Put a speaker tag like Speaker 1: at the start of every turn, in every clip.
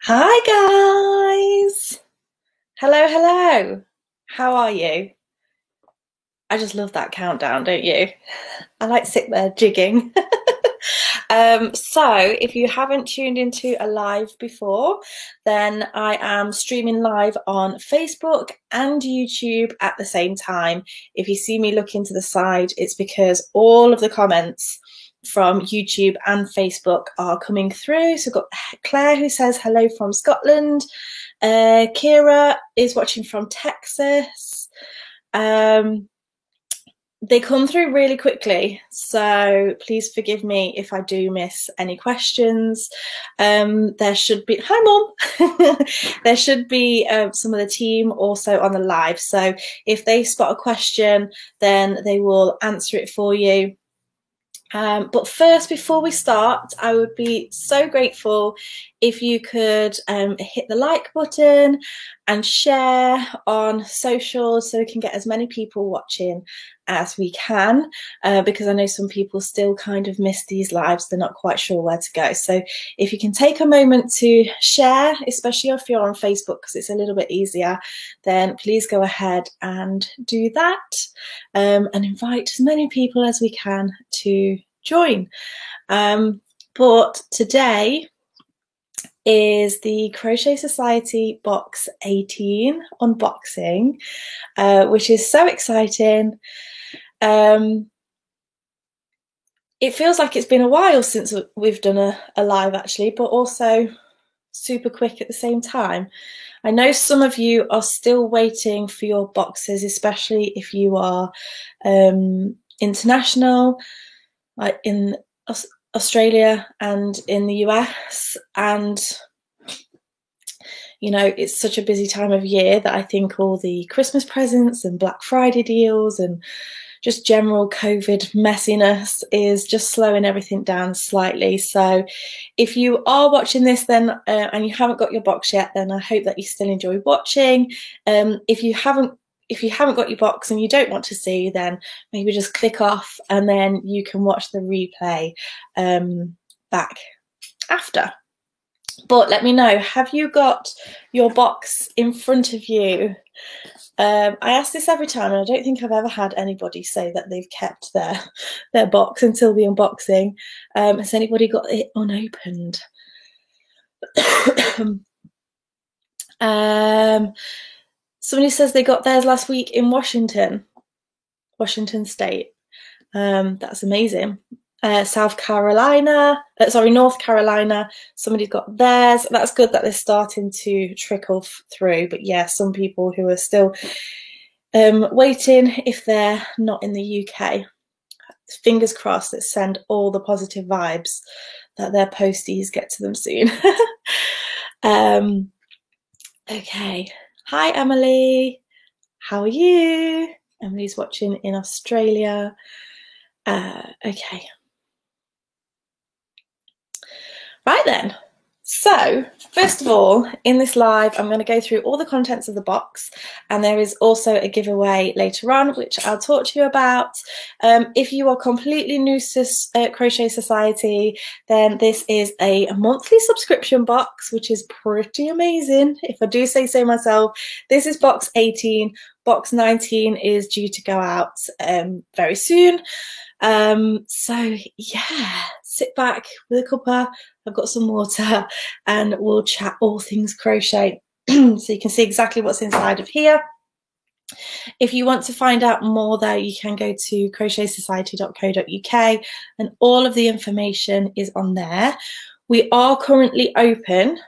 Speaker 1: Hi guys! Hello, hello. How are you? I just love that countdown, don't you? I like sit there jigging. So if you haven't tuned into a live before, then I am streaming live on Facebook and YouTube at the same time. If you see me looking to the side, it's because all of the comments from YouTube and Facebook are coming through. So I've got Claire who says hello from Scotland. Kira is watching from Texas. They come through really quickly, so please forgive me if I do miss any questions. There should be, hi mum, there should be some of the team also on the live, so if they spot a question, then they will answer it for you. But first, before we start, I would be so grateful if you could hit the like button and share on socials so we can get as many people watching as we can, because I know some people still kind of miss these lives. They're not quite sure where to go. So if you can take a moment to share, especially if you're on Facebook, because it's a little bit easier, then please go ahead and do that, and invite as many people as we can to join. But today is the Crochet Society Box 18 unboxing, which is so exciting. It feels like it's been a while since we've done a live actually, but also super quick at the same time. I know some of you are still waiting for your boxes, especially if you are international, like in Australia and in the US, and you know, it's such a busy time of year that I think all the Christmas presents and Black Friday deals and just general COVID messiness is just slowing everything down slightly. So if you are watching this then and you haven't got your box yet, then I hope that you still enjoy watching. If you haven't got your box and you don't want to see, then maybe just click off and then you can watch the replay back after. But let me know, have you got your box in front of you? I ask this every time and I don't think I've ever had anybody say that they've kept their box until the unboxing. Has anybody got it unopened? Somebody says they got theirs last week in Washington State. That's amazing. North Carolina, somebody's got theirs. That's good that they're starting to trickle through, but yeah, some people who are still waiting, if they're not in the UK, fingers crossed, that send all the positive vibes that their posties get to them soon. Okay, hi Emily, how are you? Emily's watching in Australia. Okay. Right then, so first of all, in this live, I'm going to go through all the contents of the box, and there is also a giveaway later on, which I'll talk to you about. If you are completely new to Crochet Society, then this is a monthly subscription box, which is pretty amazing, if I do say so myself. This is box 18. Box 19 is due to go out very soon. So yeah, sit back with a cuppa. I've got some water and we'll chat all things crochet so you can see exactly what's inside of here. If you want to find out more though, you can go to crochetsociety.co.uk and all of the information is on there. We are currently open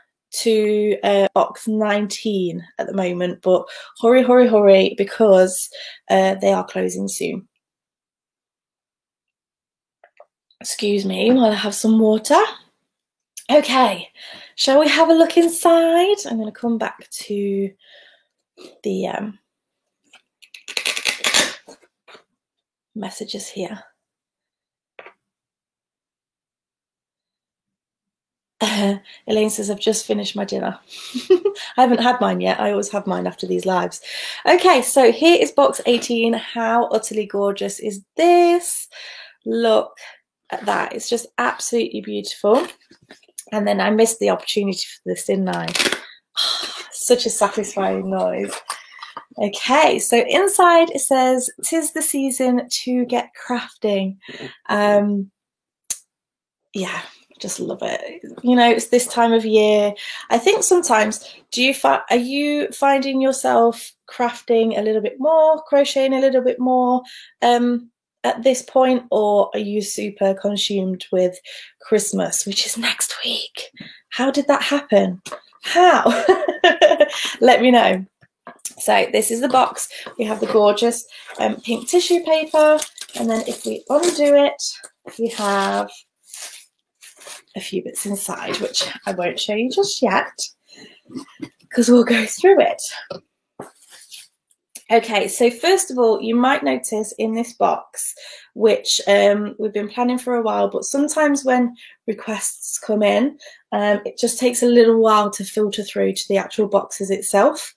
Speaker 1: to box 19 at the moment, but hurry because they are closing soon. Excuse me while I have some water. Okay, shall we have a look inside? I'm going to come back to the messages here. Elaine says, I've just finished my dinner. I haven't had mine yet. I always have mine after these lives. Okay, so here is box 18. How utterly gorgeous is this? Look at that. It's just absolutely beautiful. And then I missed the opportunity for this, didn't I? Such a satisfying noise. Okay, so inside it says, "'Tis the season to get crafting." Yeah, just love it. You know, it's this time of year. I think sometimes, are you finding yourself crafting a little bit more, crocheting a little bit more at this point, or are you super consumed with Christmas, which is next week? How did that happen? How? Let me know. So this is the box. We have the gorgeous pink tissue paper, and then if we undo it, we have a few bits inside, which I won't show you just yet because we'll go through it. Okay, so first of all, you might notice in this box, which we've been planning for a while, but sometimes when requests come in, it just takes a little while to filter through to the actual boxes itself.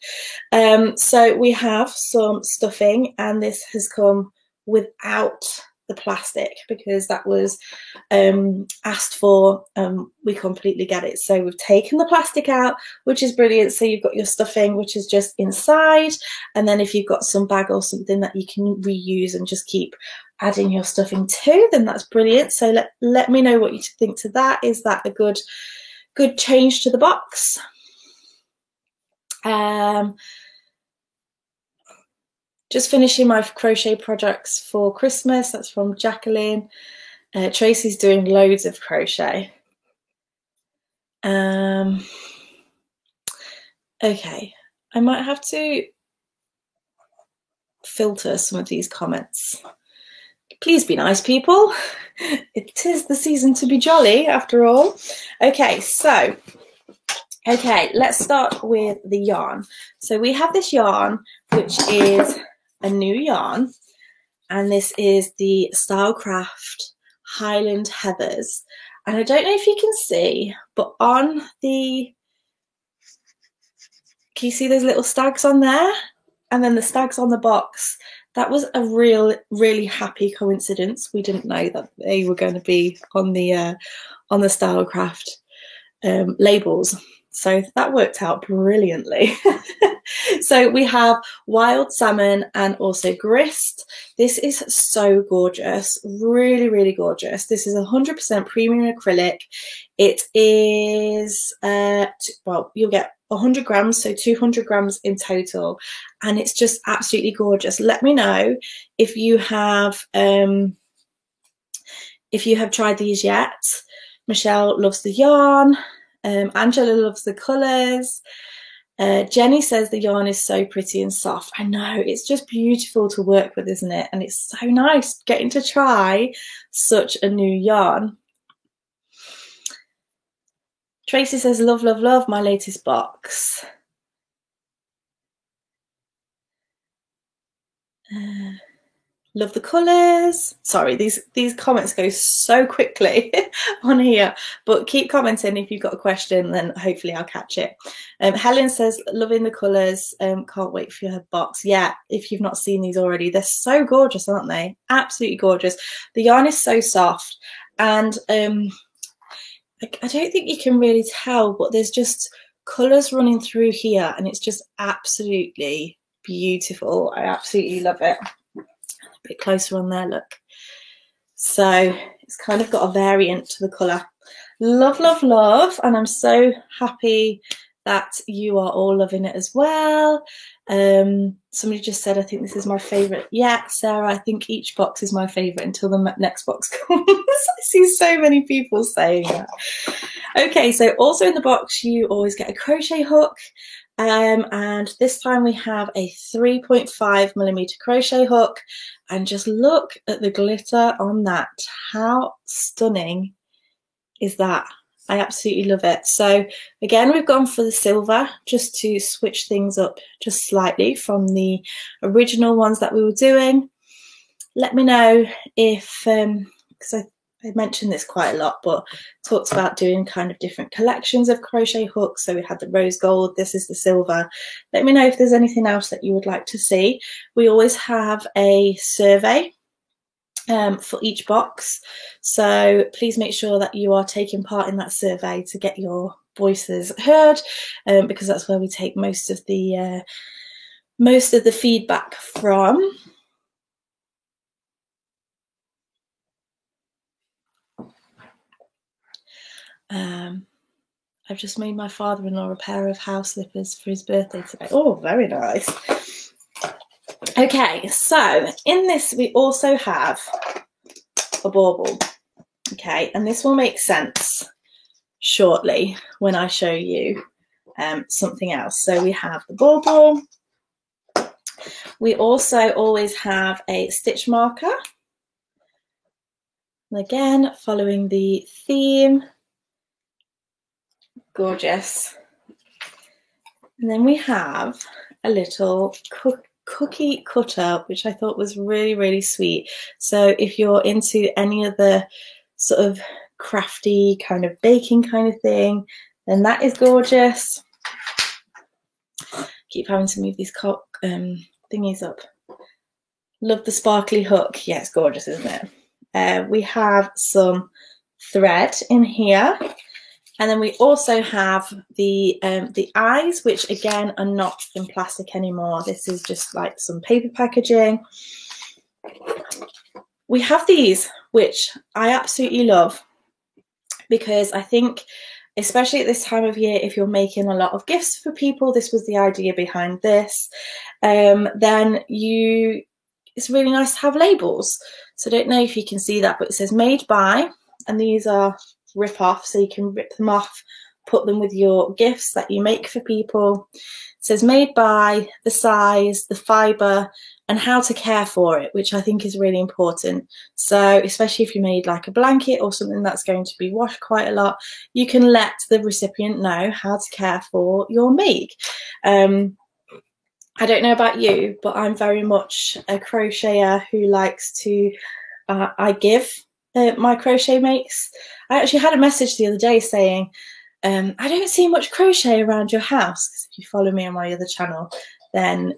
Speaker 1: So we have some stuffing, and this has come without the plastic because that was asked for. We completely get it. So we've taken the plastic out, which is brilliant. So you've got your stuffing, which is just inside. And then if you've got some bag or something that you can reuse and just keep adding your stuffing to, then that's brilliant. So let me know what you think to that. Is that a good change to the box? Just finishing my crochet projects for Christmas. That's from Jacqueline. Tracy's doing loads of crochet. Okay, I might have to filter some of these comments. Please be nice, people. It is the season to be jolly, after all. Okay, so let's start with the yarn. So we have this yarn, which is a new yarn, and this is the Stylecraft Highland Heathers. And I don't know if you can see, but on the, can you see those little stags on there? And then the stags on the box. That was a really happy coincidence. We didn't know that they were going to be on the Stylecraft labels. So that worked out brilliantly. So we have wild salmon and also grist. This is so gorgeous, really gorgeous. This is 100% premium acrylic. It is, well, you'll get 100 grams, so 200 grams in total, and it's just absolutely gorgeous. Let me know if you have tried these yet. Michelle loves the yarn. Angela loves the colours. Jenny says the yarn is so pretty and soft. I know, it's just beautiful to work with, isn't it? And it's so nice getting to try such a new yarn. Tracy says, love my latest box. Love the colours. Sorry, these comments go so quickly on here, but keep commenting if you've got a question, then hopefully I'll catch it. Helen says, loving the colours. Can't wait for your box. Yeah, if you've not seen these already, they're so gorgeous, aren't they? Absolutely gorgeous. The yarn is so soft, and I don't think you can really tell, but there's just colours running through here, and it's just absolutely beautiful. I absolutely love it. A bit closer on there, look. So it's kind of got a variant to the colour. Love, and I'm so happy that you are all loving it as well. Somebody just said, I think this is my favourite. Yeah, Sarah, I think each box is my favourite until the next box comes. I see so many people saying that. Okay, so also in the box you always get a crochet hook, and this time we have a 3.5mm crochet hook, and just look at the glitter on that. How stunning is that? I absolutely love it. So again, we've gone for the silver just to switch things up just slightly from the original ones that we were doing. Let me know if, because I mentioned this quite a lot, but talked about doing kind of different collections of crochet hooks. So we had the rose gold, this is the silver. Let me know if there's anything else that you would like to see. We always have a survey for each box. So please make sure that you are taking part in that survey to get your voices heard, because that's where we take most of the feedback from. I've just made my father-in-law a pair of house slippers for his birthday today. Oh, very nice. Okay, so in this we also have a bauble. Okay, and this will make sense shortly when I show you something else. So we have the bauble. We also always have a stitch marker. And again, following the theme. Gorgeous. And then we have a little cookie cutter, which I thought was really, really sweet. So if you're into any of the sort of crafty kind of baking kind of thing, then that is gorgeous. Keep having to move these thingies up. Love the sparkly hook. Yeah, it's gorgeous, isn't it? We have some thread in here. And then we also have the eyes, which again are not in plastic anymore. This is just like some paper packaging. We have these, which I absolutely love, because I think, especially at this time of year, if you're making a lot of gifts for people, this was the idea behind this, then it's really nice to have labels. So I don't know if you can see that, but it says made by, and these are rip off, so you can rip them off, put them with your gifts that you make for people. It says made by, the size, the fibre, and how to care for it, which I think is really important. So especially if you made like a blanket or something that's going to be washed quite a lot, you can let the recipient know how to care for your make. I don't know about you, but I'm very much a crocheter who likes to, I give my crochet makes. I actually had a message the other day saying, I don't see much crochet around your house, because if you follow me on my other channel, then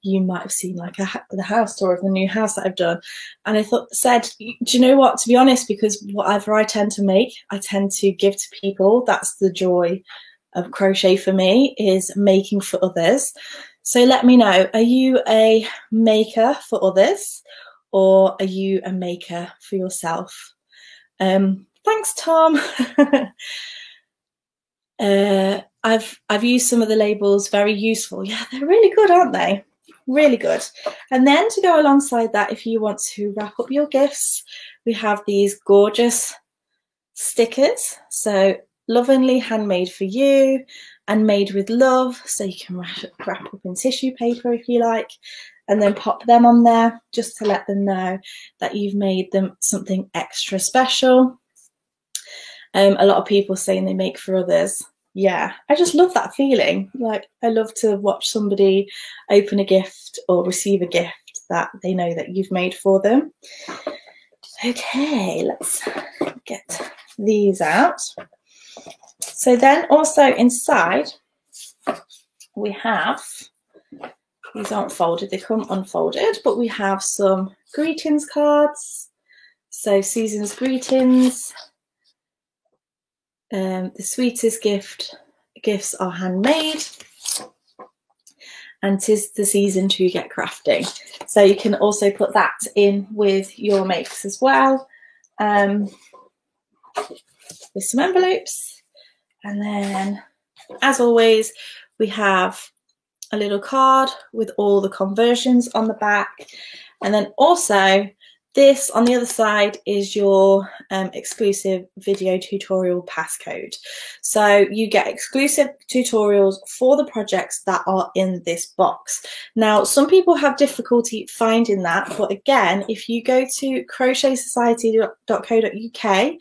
Speaker 1: you might have seen like the house tour of the new house that I've done. And I said, do you know what, to be honest, because whatever I tend to make, I tend to give to people. That's the joy of crochet for me, is making for others. So let me know, are you a maker for others, or are you a maker for yourself? Thanks, Tom. I've used some of the labels, very useful. Yeah, they're really good, aren't they? Really good. And then to go alongside that, if you want to wrap up your gifts, we have these gorgeous stickers. So lovingly handmade for you and made with love. So you can wrap up in tissue paper if you like, and then pop them on there just to let them know that you've made them something extra special. A lot of people saying they make for others. Yeah, I just love that feeling. Like, I love to watch somebody open a gift or receive a gift that they know that you've made for them. Okay, let's get these out. So then also inside we have, these aren't folded, they come unfolded, but we have some greetings cards. So Susan's greetings. The sweetest gifts are handmade, and 'tis the season to get crafting. So you can also put that in with your makes as well, with some envelopes. And then, as always, we have a little card with all the conversions on the back. And then also, this on the other side is your exclusive video tutorial passcode. So you get exclusive tutorials for the projects that are in this box. Now, some people have difficulty finding that, but again, if you go to crochetsociety.co.uk,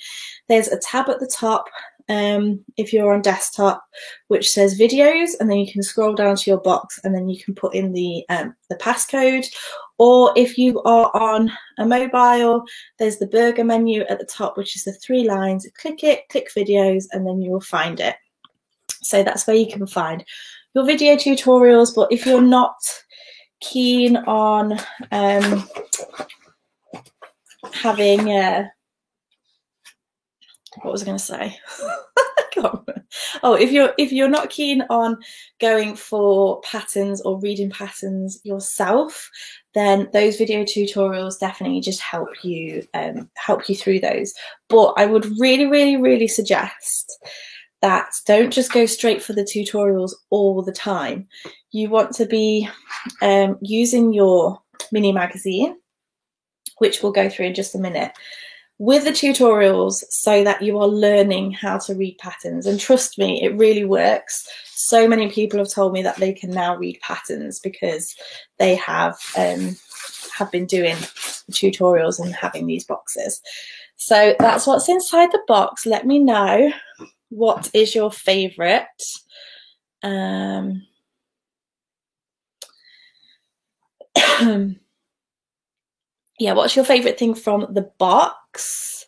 Speaker 1: there's a tab at the top, if you're on desktop, which says videos, and then you can scroll down to your box and then you can put in the passcode. Or if you are on a mobile, there's the burger menu at the top, which is the 3 lines. Click it, click videos, and then you will find it. So that's where you can find your video tutorials. But if you're not keen on having what was I going to say? Oh, if you're not keen on going for patterns or reading patterns yourself, then those video tutorials definitely just help you through those. But I would really suggest that don't just go straight for the tutorials all the time. You want to be using your mini magazine, which we'll go through in just a minute, with the tutorials so that you are learning how to read patterns. And trust me, it really works. So many people have told me that they can now read patterns because they have been doing tutorials and having these boxes. So that's what's inside the box. Let me know what is your favorite. Yeah, what's your favorite thing from the box?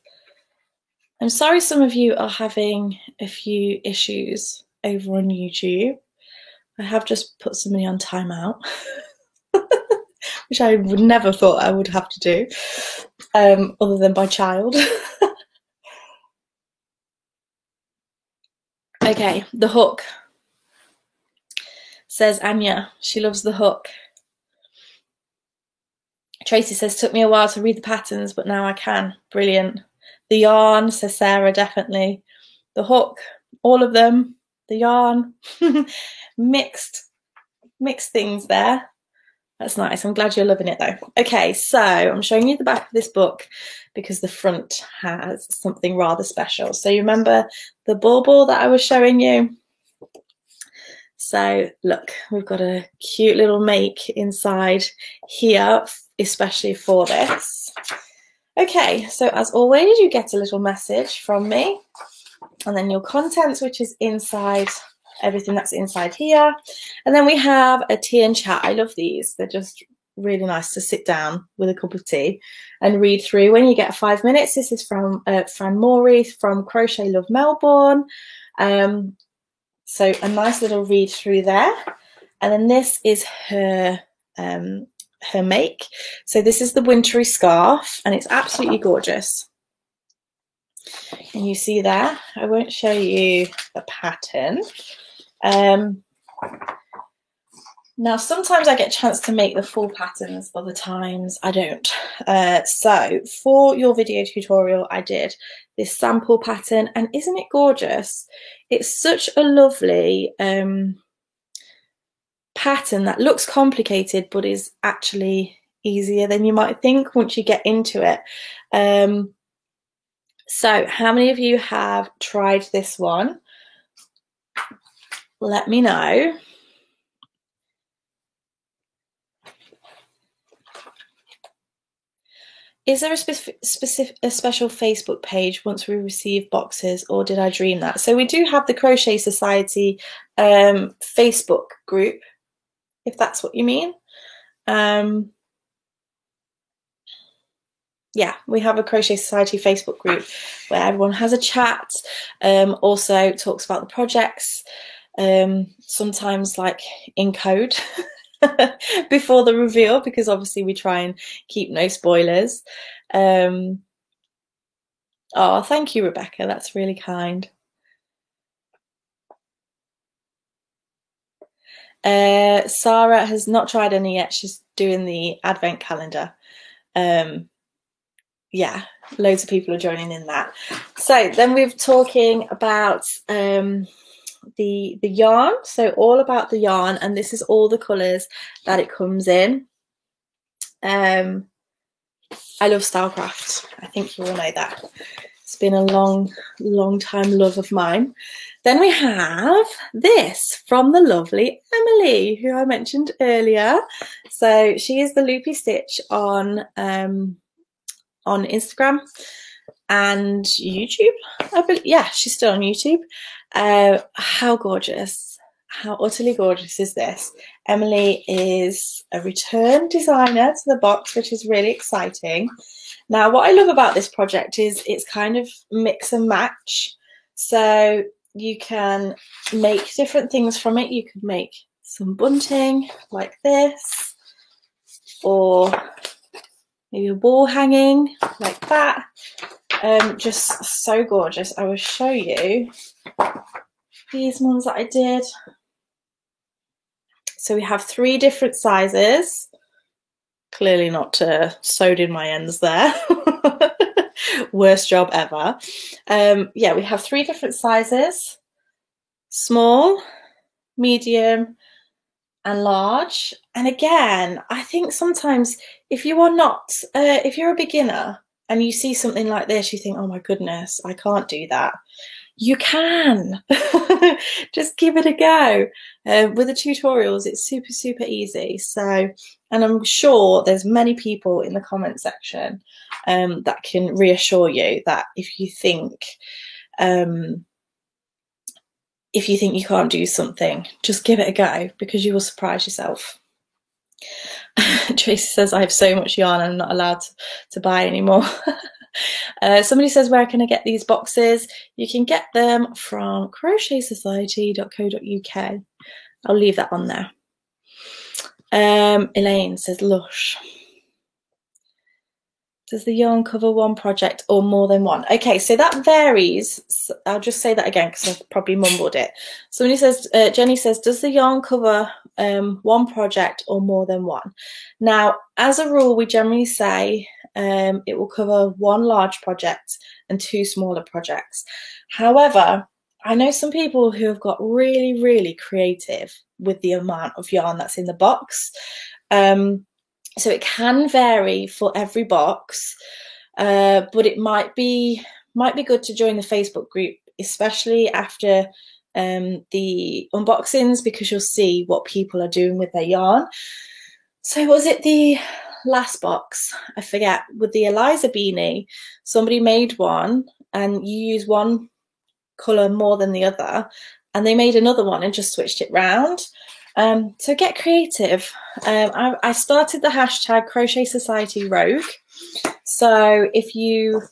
Speaker 1: I'm sorry some of you are having a few issues over on YouTube. I have just put somebody on timeout, which I would never thought I would have to do, other than by child. Okay, the hook. Says Anya, she loves the hook. Tracy says, took me a while to read the patterns, but now I can. Brilliant. The yarn, says Sarah, definitely. The hook, all of them. The yarn. Mixed things there. That's nice. I'm glad you're loving it though. Okay, so I'm showing you the back of this book because the front has something rather special. So you remember the bauble that I was showing you? So look, we've got a cute little make inside here, especially for this. Okay, so as always, you get a little message from me, and then your contents, which is inside, everything that's inside here. And then we have a tea and chat. I love these. They're just really nice to sit down with a cup of tea and read through when you get 5 minutes. This is from Fran Morey from Crochet Love Melbourne. So a nice little read through there. And then this is her make. So this is the wintry scarf, and it's absolutely gorgeous. And you see there, I won't show you the pattern. Now, sometimes I get a chance to make the full patterns, other times I don't. So for your video tutorial, I did this sample pattern, and isn't it gorgeous? It's such a lovely pattern that looks complicated, but is actually easier than you might think once you get into it. So how many of you have tried this one? Let me know. Is there a special Facebook page once we receive boxes, or did I dream that? So we do have the Crochet Society Facebook group, if that's what you mean. Yeah, we have a Crochet Society Facebook group where everyone has a chat, also talks about the projects, sometimes like in code. Before the reveal, because obviously we try and keep no spoilers. Oh, thank you, Rebecca. That's really kind. Sarah has not tried any yet. She's doing the advent calendar. Yeah, loads of people are joining in that. So then we're talking about the yarn, so all about the yarn, and this is all the colours that it comes in. I love Stylecraft. I think you all know that. It's been a long time love of mine. Then we have this from the lovely Emily, who I mentioned earlier. So she is the Loopy Stitch on Instagram and YouTube. Yeah, she's still on YouTube. How gorgeous, how utterly gorgeous is this? Emily is a return designer to the box, which is really exciting. Now, what I love about this project is it's kind of mix and match. So you can make different things from it. You could make some bunting like this, or maybe a wall hanging like that. Just so gorgeous. I will show you these ones that I did. So we have 3 different sizes. Clearly not sewed in my ends there. Worst job ever. Yeah, we have 3 different sizes: small, medium, and large. And again, I think sometimes if you are not, if you're a beginner and you see something like this, you think, oh my goodness, I can't do that. You can. Just give it a go. With the tutorials, it's super, super easy. So, and I'm sure there's many people in the comment section that can reassure you that if you think you can't do something, just give it a go, because you will surprise yourself. Tracy says, I have so much yarn, I'm not allowed to buy anymore. Somebody says, where can I get these boxes? You can get them from crochetsociety.co.uk. I'll leave that on there. Elaine says, lush. Does the yarn cover one project or more than one? Okay, so that varies. I'll just say that again because I've probably mumbled it. Somebody says, Jenny says, does the yarn cover one project or more than one? Now, as a rule, we generally say it will cover 1 large project and 2 smaller projects. However, I know some people who have got really, really creative with the amount of yarn that's in the box. So it can vary for every box, but it might be good to join the Facebook group, especially after the unboxings, because you'll see what people are doing with their yarn. So was it the last box? I forget. With the Eliza beanie, somebody made one and you use one colour more than the other, and they made another one and just switched it round. So get creative. I started the hashtag Crochet Society Rogue. So if you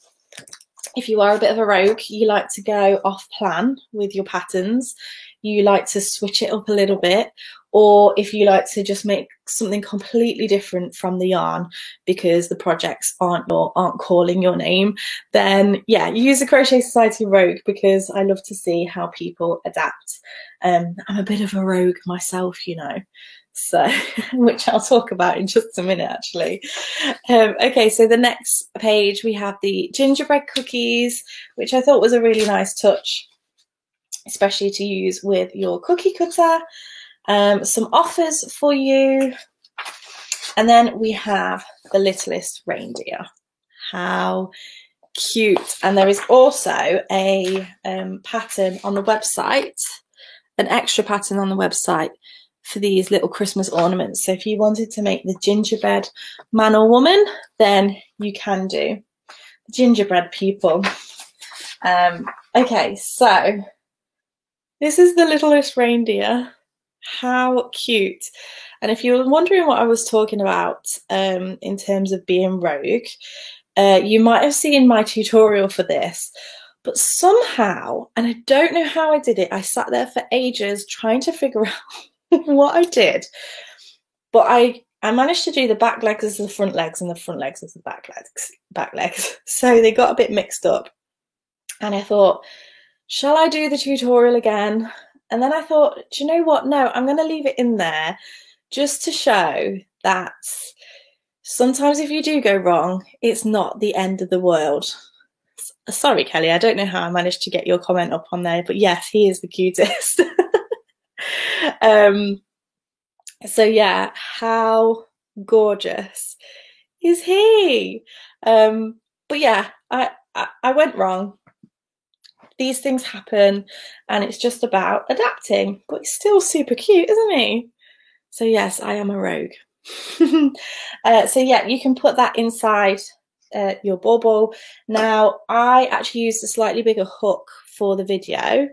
Speaker 1: are a bit of a rogue, you like to go off plan with your patterns, you like to switch it up a little bit, or if you like to just make something completely different from the yarn because the projects aren't calling your name, then yeah, use the Crochet Society Rogue, because I love to see how people adapt. I'm a bit of a rogue myself, you know, so which I'll talk about in just a minute actually. Okay, so the next page we have the gingerbread cookies, which I thought was a really nice touch, especially to use with your cookie cutter. Some offers for you, and then we have the littlest reindeer. How cute. And there is also a pattern on the website, an extra pattern on the website for these little Christmas ornaments. So if you wanted to make the gingerbread man or woman, then you can do. Gingerbread people. Okay, so this is the littlest reindeer. How cute. And if you were wondering what I was talking about in terms of being rogue, you might have seen my tutorial for this, but somehow, and I don't know how I did it, I sat there for ages trying to figure out what I did, but I managed to do the back legs as the front legs and the front legs as the back legs. So they got a bit mixed up, and I thought, shall I do the tutorial again? And then I thought, do you know what? No, I'm going to leave it in there just to show that sometimes if you do go wrong, it's not the end of the world. Sorry, Kelly, I don't know how I managed to get your comment up on there, but yes, he is the cutest. So yeah, how gorgeous is he? But yeah, I went wrong. These things happen, and it's just about adapting, but he's still super cute, isn't he? So yes, I am a rogue. So yeah, you can put that inside your bauble. Now, I actually used a slightly bigger hook for the video.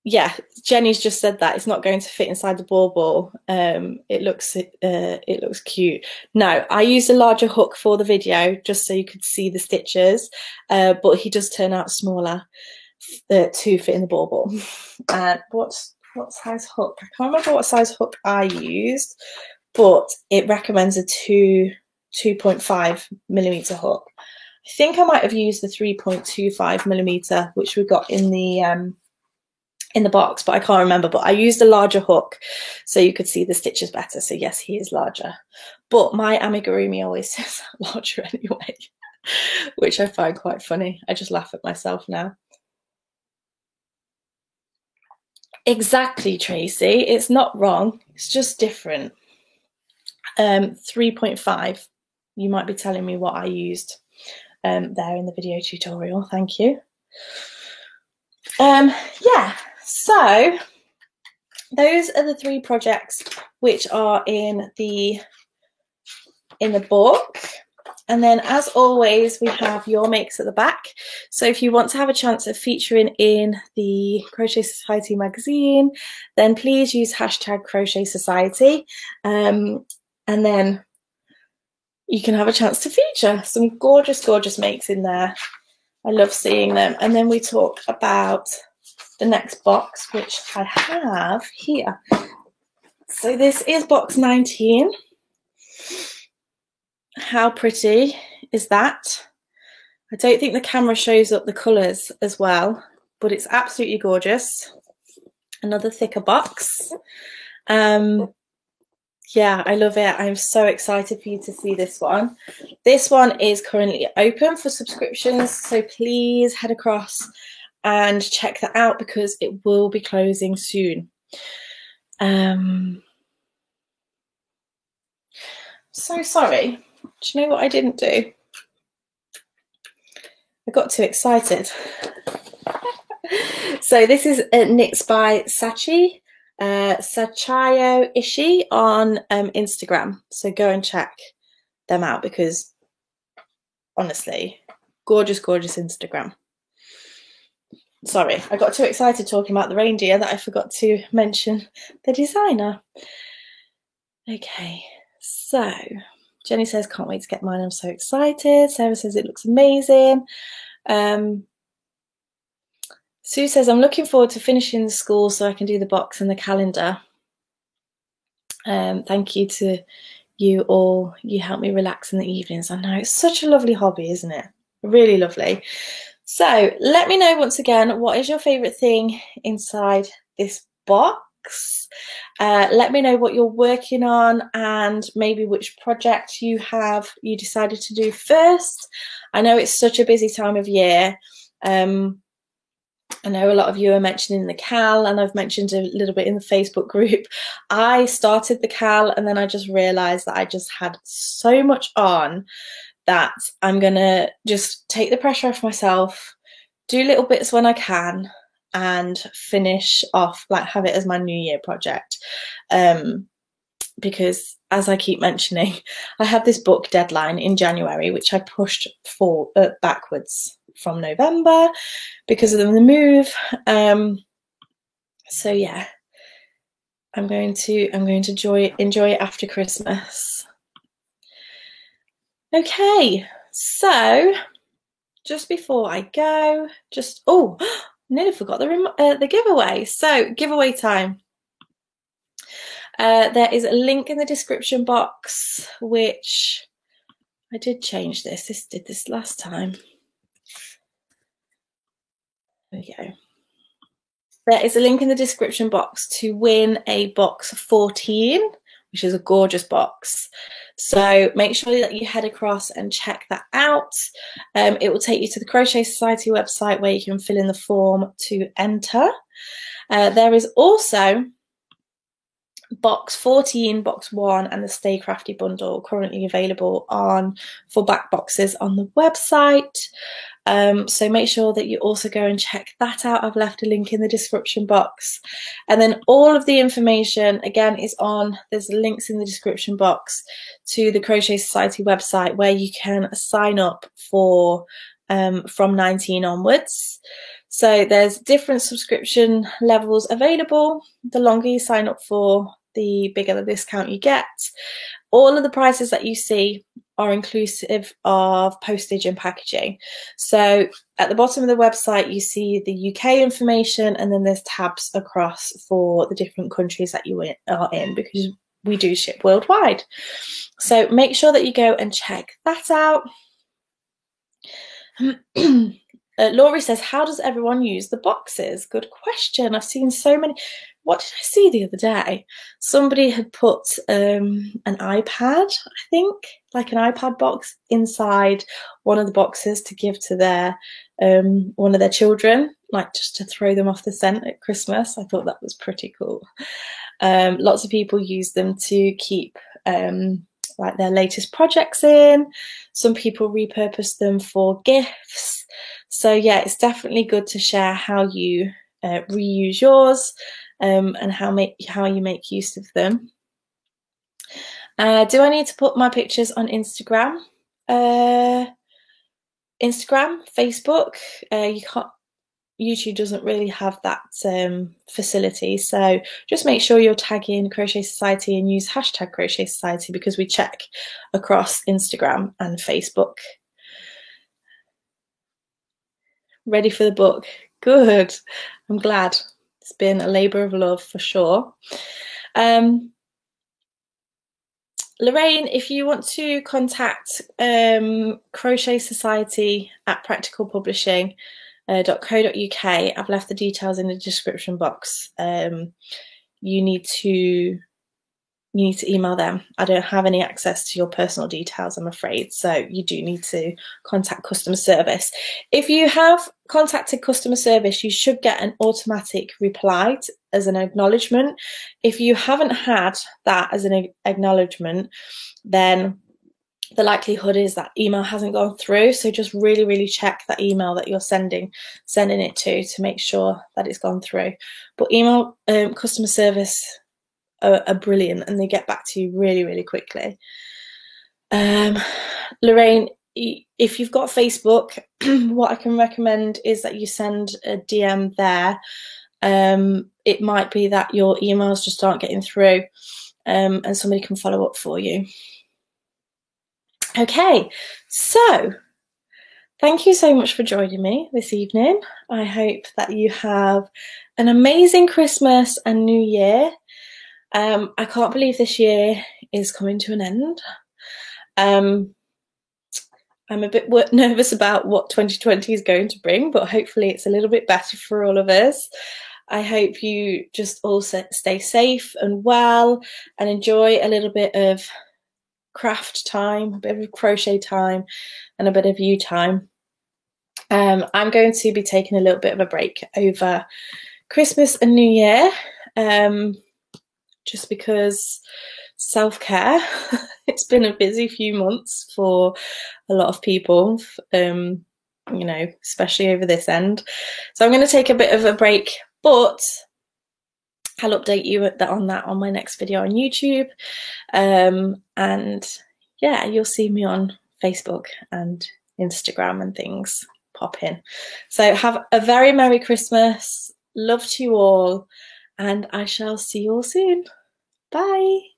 Speaker 1: Yeah, Jenny's just said that it's not going to fit inside the bauble. It looks cute. No, I used a larger hook for the video just so you could see the stitches, but he does turn out smaller to fit in the bauble. And what size hook? I can't remember what size hook I used, but it recommends a 2.5mm hook. I think I might have used the 3.25mm, which we got in the box, but I can't remember. But I used a larger hook so you could see the stitches better. So yes, he is larger, but my amigurumi always says larger anyway, which I find quite funny. I just laugh at myself now. Exactly, Tracy. It's not wrong. It's just different. 3.5. You might be telling me what I used there in the video tutorial. Thank you. Yeah, so those are the 3 projects which are in the book. And then, as always, we have your makes at the back. So if you want to have a chance of featuring in the Crochet Society magazine, then please use hashtag Crochet Society. And then you can have a chance to feature some gorgeous, gorgeous makes in there. I love seeing them. And then we talk about the next box, which I have here. So this is box 19. How pretty is that? I don't think the camera shows up the colours as well, but it's absolutely gorgeous. Another thicker box. Yeah, I love it. I'm so excited for you to see this one. This one is currently open for subscriptions, so please head across and check that out because it will be closing soon. So sorry. Do you know what I didn't do? I got too excited. So this is knits by Sachi. Sachayo Ishii on Instagram, so go and check them out because honestly, gorgeous, gorgeous Instagram. Sorry, I got too excited talking about the reindeer that I forgot to mention the designer. Okay, so Jenny says, can't wait to get mine, I'm so excited. Sarah says it looks amazing. Sue says, I'm looking forward to finishing the school so I can do the box and the calendar. Thank you to you all. You help me relax in the evenings. I know, it's such a lovely hobby, isn't it? Really lovely. So let me know once again, what is your favourite thing inside this box? Let me know what you're working on and maybe which project you decided to do first. I know it's such a busy time of year. I know a lot of you are mentioning the CAL, and I've mentioned a little bit in the Facebook group. I started the CAL and then I just realised that I just had so much on that I'm going to just take the pressure off myself, do little bits when I can, and finish off, like have it as my New Year project. Because as I keep mentioning, I have this book deadline in January, which I pushed for backwards from November because of the move. So yeah, I'm going to enjoy it after Christmas. Okay, so just before I go, nearly forgot the giveaway. So giveaway time. There is a link in the description box, which I did change this. Did this last time. There we go. There is a link in the description box to win a box 14, which is a gorgeous box. So make sure that you head across and check that out. It will take you to the Crochet Society website where you can fill in the form to enter. There is also box 14, box 1 and the Stay Crafty bundle currently available for back boxes on the website. So make sure that you also go and check that out. I've left a link in the description box, and then all of the information again is there's links in the description box to the Crochet Society website where you can sign up for from 19 onwards. So there's different subscription levels available. The longer you sign up for, the bigger the discount you get. All of the prices that you see are inclusive of postage and packaging. So at the bottom of the website, you see the UK information, and then there's tabs across for the different countries that you are in, because we do ship worldwide. So make sure that you go and check that out. Laurie says, how does everyone use the boxes? Good question. I've seen so many. What did I see the other day? Somebody had put an iPad, I think, like an iPad box inside one of the boxes to give to their one of their children, like just to throw them off the scent at Christmas. I thought that was pretty cool. Lots of people use them to keep like their latest projects in. Some people repurpose them for gifts. So yeah, it's definitely good to share how you reuse yours and how you make use of them. Do I need to put my pictures on Instagram? Instagram, Facebook, you can't. YouTube doesn't really have that facility, so just make sure you're tagging Crochet Society and use hashtag Crochet Society, because we check across Instagram and Facebook. Ready for the book? Good. I'm glad. It's been a labour of love for sure. Lorraine, if you want to contact Crochet Society at practicalpublishing.co.uk, I've left the details in the description box. You need to email them. I don't have any access to your personal details, I'm afraid, so you do need to contact customer service. If you have contacted customer service, you should get an automatic reply as an acknowledgement. If you haven't had that as an acknowledgement, then the likelihood is that email hasn't gone through. So just really check that email that you're sending it to make sure that it's gone through. But email customer service are brilliant, and they get back to you really quickly. Lorraine, if you've got Facebook, what I can recommend is that you send a DM there. It might be that your emails just aren't getting through, and somebody can follow up for you. Okay, so thank you so much for joining me this evening. I hope that you have an amazing Christmas and New Year. I can't believe this year is coming to an end. I'm a bit nervous about what 2020 is going to bring, but hopefully it's a little bit better for all of us. I hope you just all stay safe and well and enjoy a little bit of craft time, a bit of crochet time, and a bit of you time. I'm going to be taking a little bit of a break over Christmas and New Year. Just because self-care. It's been a busy few months for a lot of people, you know, especially over this end. So I'm going to take a bit of a break, but I'll update you on that on my next video on YouTube. And yeah, you'll see me on Facebook and Instagram and things pop in. So have a very Merry Christmas. Love to you all. And I shall see you all soon. Bye.